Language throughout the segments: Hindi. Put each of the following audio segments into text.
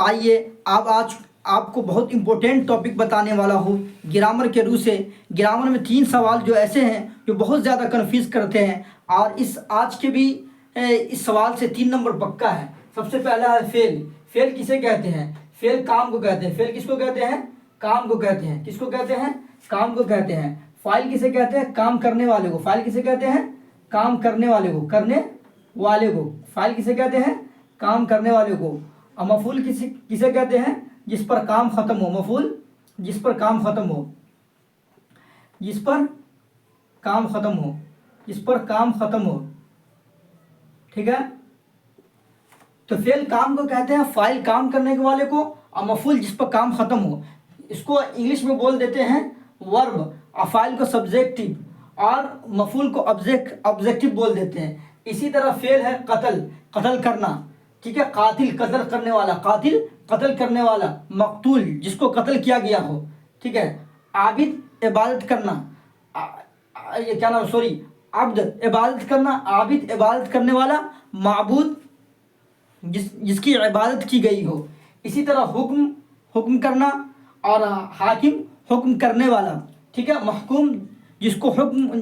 आइए अब आज आपको बहुत इम्पोर्टेंट टॉपिक बताने वाला हूँ ग्रामर के रूप से। ग्रामर में 3 सवाल जो ऐसे हैं जो बहुत ज़्यादा कन्फ्यूज़ करते हैं, और इस आज के भी इस सवाल से 3 नंबर पक्का है। सबसे पहला है फेल। फेल किसे कहते हैं? फेल काम को कहते हैं। फेल किसको कहते हैं? काम को कहते हैं। किसको कहते हैं? काम को कहते हैं। फाइल किसे कहते हैं? काम करने वाले को। फाइल किसे कहते हैं? काम करने वाले को, करने वाले को। फाइल किसे कहते हैं? काम करने वाले को। और मफूल किसे कहते हैं? जिस पर काम खत्म हो। मफूल जिस पर काम खत्म हो, जिस पर काम खत्म हो, जिस पर काम खत्म हो। ठीक है, तो फेल काम को कहते हैं, फाइल काम करने के वाले को, और मफूल जिस पर काम खत्म हो। इसको इंग्लिश में बोल देते हैं वर्ब, और फाइल को सब्जेक्टिव, और मफूल को ऑब्जेक्टिव बोल देते हैं। इसी तरह फेल है कत्ल, कत्ल करना। ठीक है, कातिल कत्ल करने वाला, कातिल कत्ल करने वाला। मकतूल जिसको कत्ल किया गया हो। ठीक है, आबिद इबादत करना, ये क्या नाम, सॉरी, अब्द इबादत करना, आबिद इबादत करने वाला, माबूद जिसकी इबादत की गई हो। इसी तरह हुक्म करना, और हाकिम हुक्म करने वाला। ठीक है, महकूम जिसको हुक्म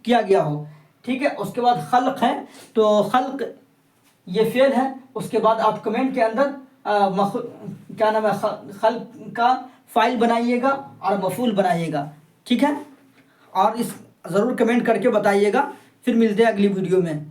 किया गया हो। ठीक है, उसके बाद खल्क है, तो खल्क ये फेल है। उसके बाद आप कमेंट के अंदर क्या नाम है, खल्क का फाइल बनाइएगा और मफूल बनाइएगा। ठीक है, और इस ज़रूर कमेंट करके बताइएगा। फिर मिलते हैं अगली वीडियो में।